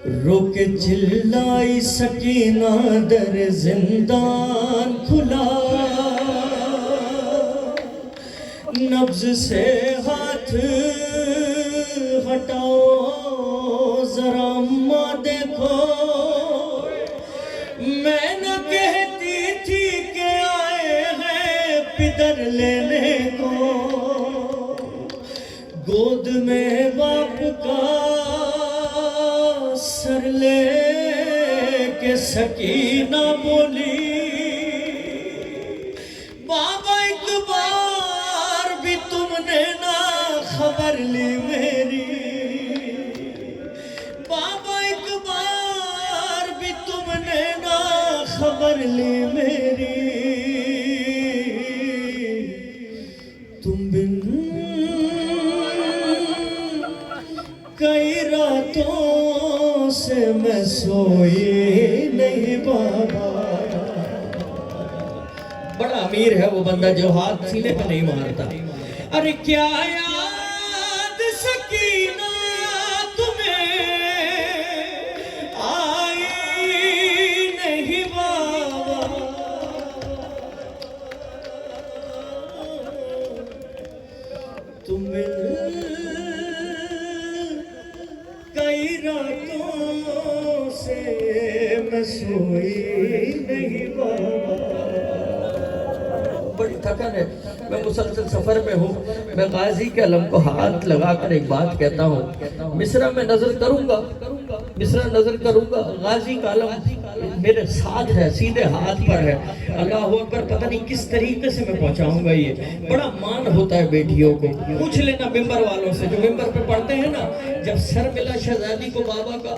रोके चिल्लाई सकीना दर जिंदान खुला, नब्ज से हाथ हटाओ जरा अम्मा देखो। मैं न कहती थी कि आए हैं पिदर लेने को, गोद में बाप का सर ले के सकीना बोली, बाबा एक बार भी तुमने ना खबर ली मेरी, बाबा एक बार भी तुमने ना खबर ली मेरी। तुम बिन कई रातों से मैं सोई नहीं बाबा। बड़ा अमीर है वो बंदा जो हाथ सीने पे नहीं मारता। अरे क्या याद सकीना तुम्हें आई नहीं बाबा। तुम कई रातों से मैं सोई नहीं बाबा। बड़ी थकन है, मैं मुसलसल सफर में हूँ। मैं गाजी के अलम को हाथ लगाकर एक बात कहता हूँ, मिस्रा में नजर करूंगा, मिस्रा नजर करूंगा, गाजी का अलम मेरे साथ है, सीधे हाथ पर है। अल्लाह अकबर, पता नहीं किस तरीके से मैं पहुंचाऊंगा। ये बड़ा मान होता है बेटियों को। पूछ लेना मिंबर वालों से जो मिंबर पे पढ़ते हैं ना, जब सर मिला शहजादी को बाबा का,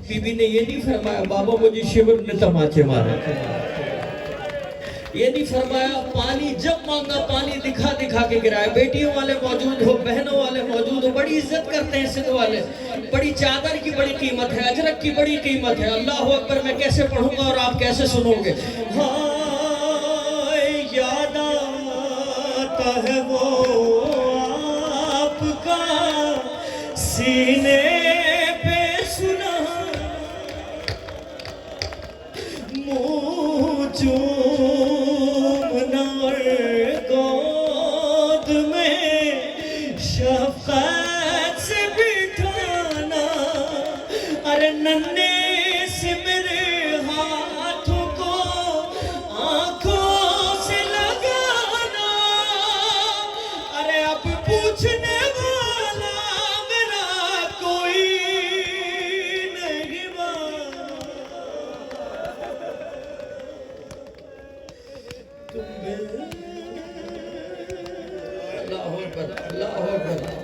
बीबी ने ये नहीं फरमाया बाबा मुझे शिविर ने तमाचे मारे, ये नहीं फरमाया पानी जब मांगा पानी दिखा दिखा के गिराया। बेटियों वाले मौजूद हो, बहनों वाले मौजूद हो, बड़ी इज्जत करते हैं सिंध वाले। बड़ी चादर की बड़ी कीमत है, अजरक की बड़ी कीमत है। अल्लाह अकबर, मैं कैसे पढ़ूंगा और आप कैसे सुनोगे। हाँ याद आता है वो आपका सीने पे सुना मुँह चूमना गोद में शफ़क़त से बिठाना। अरे नन्हे से मेरे हाथों को आंखों से लगाना। अरे अब पूछने वाला मेरा कोई नहीं बना।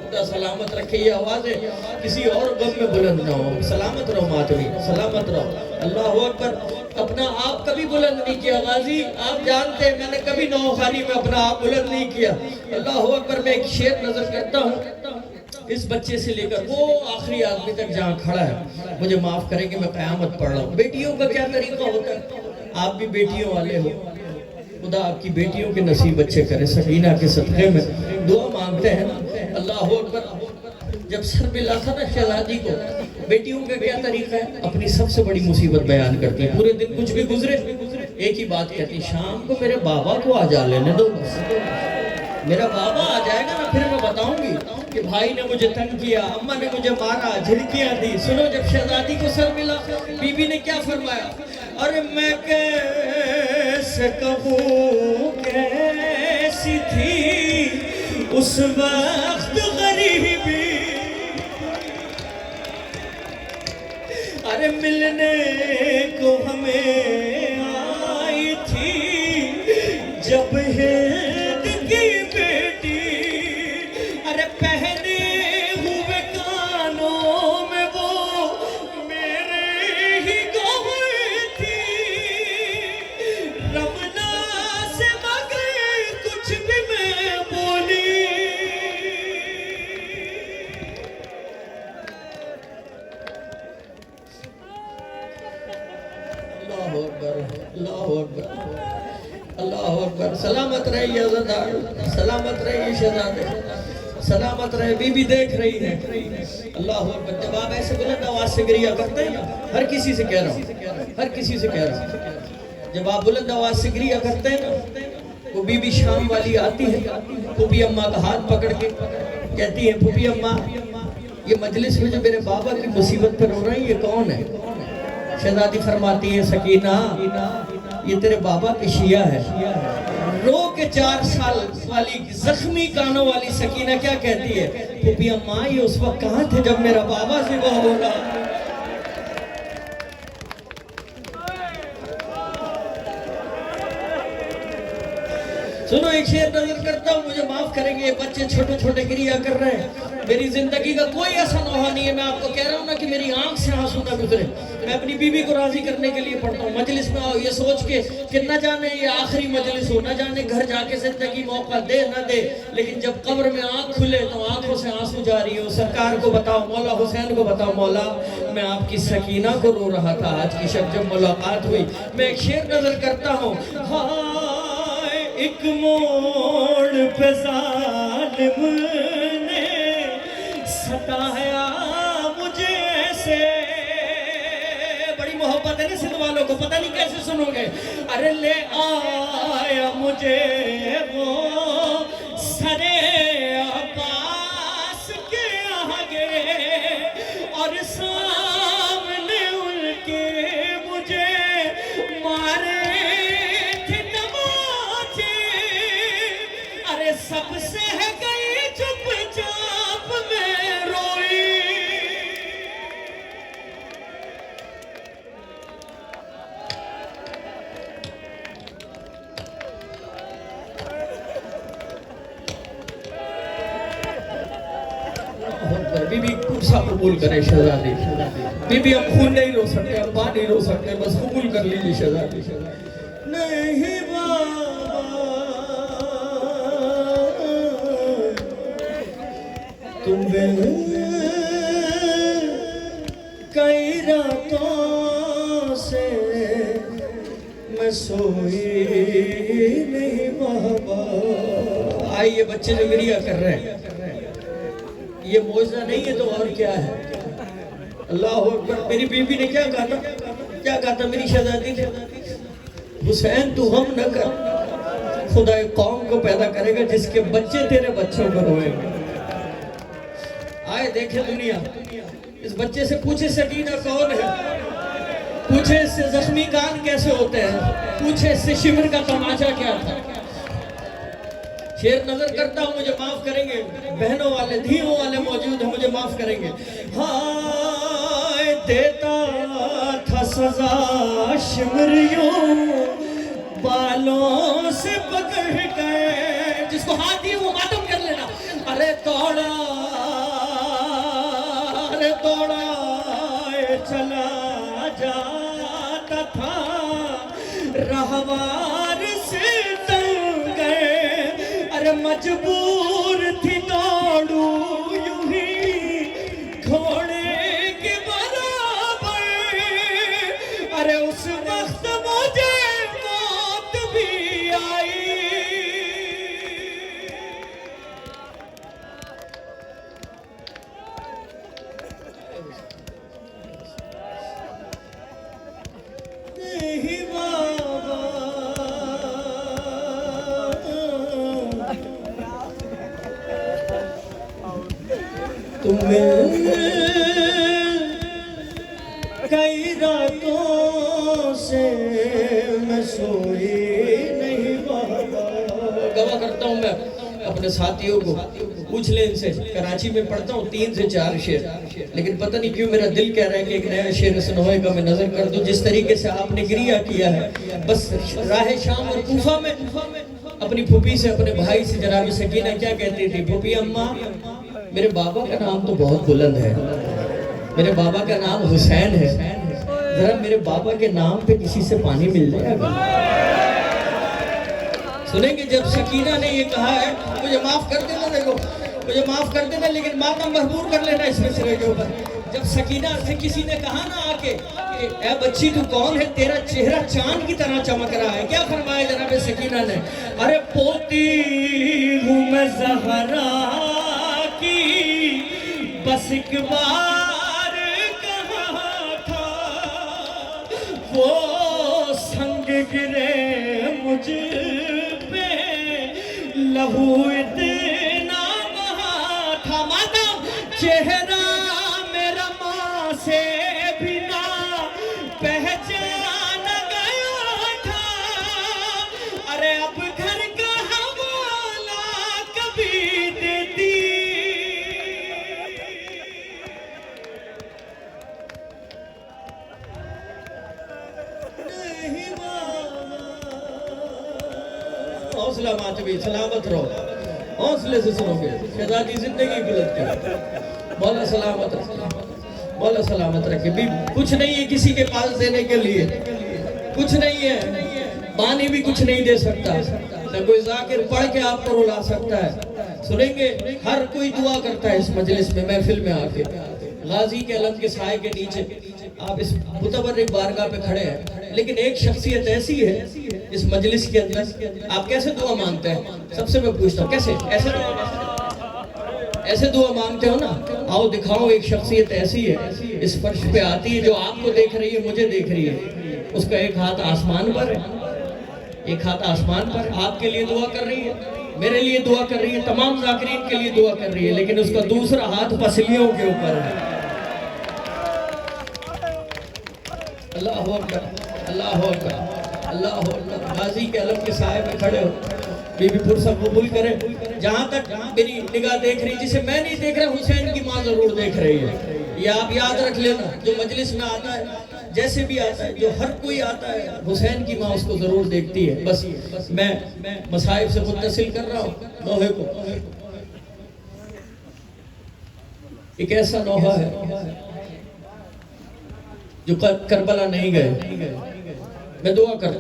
खुदा सलामत रखे ये आवाज़ें किसी और गम में बुलंद ना हो। सलामत रहो मातमी, सलामत रहो। अल्लाह अकबर। अपना आप कभी बुलंद नहीं किया गाजी, आप जानते हैं मैंने कभी नौखानी में अपना आप बुलंद नहीं किया। अल्लाह अकबर। मैं एक शेर नजर करता हूँ, इस बच्चे से लेकर वो आखिरी आदमी तक जहाँ खड़ा है, मुझे माफ करेंगे मैं क़यामत पढ़ रहा हूँ। बेटियों का क्या तरीका होता है, आप भी बेटियों वाले हो, खुदा आपकी बेटियों के नसीब अच्छे करे। सकीना के सदक़े में दुआ मांगते हैं ना। अल्लाह अकबर। जब सर मिला था ना शहजादी को, बेटियों का क्या तरीका है, अपनी सबसे बड़ी मुसीबत बयान करती है। पूरे दिन कुछ भी गुजरे एक ही बात कहती, शाम को मेरे बाबा को आ जा लेने दो, मेरा बाबा आ जाएगा ना फिर मैं बताऊंगी कि भाई ने मुझे तंग किया, अम्मा ने मुझे मारा, झिड़कियां दी। सुनो, जब शहजादी को सर मिला, बीबी ने क्या फरमाया, अरे मैं कैसे कहूँ कैसी थी उस वक्त गरीबी। अरे मिलने को हमें आई थी जब हिंद की बेटी। अरे पहने हुए कानों में वो मेरे ही गहने थी। रमना से मगर कुछ भी मैं बोली। अल्लाह अकबर, अल्लाह अकबर, अल्लाह अकबर। सलामत रहिए अज़ादार, सलामत रहिए शहजादे, सलामत रहे। बीबी देख रही है। अल्लाह अकबर। जब आप ऐसे बुलंद आवाज से गिरिया करते हैं ना, हर किसी से कह रहा हूँ, हर किसी से कह रहा हूँ, जब आप बुलंद आवाज से गिरिया करते हैं ना, वो बीबी शाम वाली आती है, फूफी अम्मा का हाथ पकड़ के कहती है, फूफी अम्मा ये मजलिस में जो मेरे बाबा की मुसीबत पर रो रही है, ये कौन है? शहजादी फरमाती है, सकीना ये तेरे बाबा की शिया है। रो के 4 साल वाली जख्मी कानों वाली सकीना क्या कहती है, फूफी अम्मा ये उस वक्त कहाँ थे जब मेरा बाबा से वो हो रहा। सुनो एक शेर नजर करता हूँ, मुझे माफ करेंगे, ये बच्चे छोटे छोटे क्रिया कर रहे हैं। मेरी जिंदगी का कोई ऐसा नौहा नहीं है, मैं आपको कह रहा हूँ ना कि मेरी आंख से आंसू ना गुजरे। मैं अपनी बीवी को राजी करने के लिए पढ़ता हूँ। मजलिस में आओ ये सोच के कि न जाने ये आखिरी मजलिस हो, न जाने घर जाके जिंदगी मौका दे न दे, लेकिन जब कब्र में आंख खुले तो आंखों से आंसू जारी हो। सरकार को बताओ, मौला हुसैन को बताओ, मौला मैं आपकी सकीना को रो रहा था आज की शब जब मुलाकात हुई। मैं एक शेर नजर करता हूँ, एक मोड़ पे जालिम ने सताया मुझे ऐसे। बड़ी मोहब्बत है ना सिंध वालों को, पता नहीं कैसे सुनोगे। अरे ले आया मुझे वो सरे अब्बास के आगे और सामने उनके मुझे मारे सबसे है गई चुपचाप में रोई। बीबी कुर्सा कबूल करे शहजादी। बीबी हम खून नहीं रो सकते, हम बात नहीं रो सकते, बस कबूल कर लीजिए शहजादी। नहीं तुम्हें कई रातों से मैं सोई नहीं बाबा। आइए बच्चे जो गिरिया कर रहे हैं, ये मौजूदा नहीं है तो और क्या है। अल्लाह अकबर। मेरी बीबी ने क्या कहा था, क्या कहा था मेरी शहजादी ने, हुसैन तू हम न कर, खुदा एक कौम को पैदा करेगा जिसके बच्चे तेरे बच्चों को रोएंगे। आए देखे दुनिया, इस बच्चे से पूछे सकीना कौन है, पूछे इससे जख्मी कान कैसे होते हैं, पूछे इससे शिमर का तमाचा क्या था। शेर नजर करता हूँ, मुझे माफ करेंगे, बहनों वाले धीओं वाले मौजूद हैं, मुझे माफ करेंगे। हाय देता था सजा शिमरियों बालों से पकड़ गए, जिसको हाथ दिए वो मातम कर लेना। अरे तोड़ा चला जाता था रहवार से तंग गए। अरे मजबूर थी दौड़ू यूं ही घोड़े के बराबर। अरे उस वक्त मुझे मौत भी आई। तुम्हें कई रातों से मैं सोई नहीं बाबा। गवाह करता हूँ मैं अपने साथियों को, पूछ ले इनसे। कराची में पढ़ता हूँ 3 से 4 शेर, लेकिन पता नहीं क्यों मेरा दिल कह रहा है कि एक नया शेर सुनवाए का मैं नजर कर दूं। जिस तरीके से आपने गिरिया किया है, बस राह शाम और कूफा में अपनी फूफी से, अपने भाई से जनाब सकीना क्या कहती थी, फूफी अम्मा मेरे बाबा का नाम तो बहुत बुलंद है, मेरे बाबा का नाम हुसैन है, जरा मेरे बाबा के नाम पे किसी से पानी मिल जाएगा। सुनेंगे जब सकीना ने ये कहा है, मुझे माफ कर देना, देखो मुझे माफ कर देना, लेकिन मातम भरपूर कर लेना इस मिसरे के ऊपर। जब सकीना से किसी ने कहा ना आके कि ए बच्ची तू कौन है, तेरा चेहरा चांद की तरह चमक रहा है, क्या फरमाया जनाब सकीना ने, अरे पोती हूँ मैं ज़हरा की बस एक बार कहा था, वो संग गिरे मुझ पे लहू इतना बहा था। माता चेहरा मेरा माँ से भी ना पहचान गया था। अरे अब घर का हवाला कभी देती, नहीं बाबा। हौसला मातवी, सलामत रहो, हौसले से सुनोगे शहजादी जिंदगी बुलंद कर। मौला सलामत रखे, मौला सलामत रखे। भी कुछ नहीं है किसी के पास देने के लिए, कुछ नहीं है, पानी भी कुछ नहीं दे सकता, न कोई जाकिर पढ़ के आपको रुला सकता है। सुनेंगे, हर कोई दुआ करता है इस मजलिस में, महफिल में आके गाजी के अलम के साए के नीचे आप इस मुतबर्रिक बारगाह पे खड़े हैं, लेकिन एक शख्सियत ऐसी है इस मजलिस के अंदर, आप कैसे दुआ मांगते हैं? सबसे मैं पूछता हूँ, कैसे ऐसे दुआ मांगते हो ना? आओ दिखाओ, एक शख्सियत ऐसी है इस फर्श पे आती है जो आपको देख रही है, मुझे देख रही है। उसका एक हाथ आसमान पर है, एक हाथ आसमान पर आपके लिए दुआ कर रही है, मेरे लिए दुआ कर रही है, तमाम जाकिरीन के लिए दुआ कर रही है, लेकिन उसका दूसरा हाथ पसलियों के ऊपर है। अल्लाह अकबर, अल्लाह अकबर, अल्लाह अकबर। गाजी के अलम के साए में खड़े हो, बीबी फुर्सत कबूल करे। जहाँ तक मेरी निगाह देख रही, जिसे मैं नहीं देख रहा, हुसैन की माँ जरूर देख रही है। ये आप याद रख लेना, जो मजलिस में आता है, जैसे भी आता है, जो हर कोई आता है, हुसैन की माँ उसको जरूर देखती है। बस मैं मसाइब से मुत्तसिल कर रहा हूँ नोहे को। एक ऐसा नोहा है जो करबला नहीं गए। मैं दुआ करता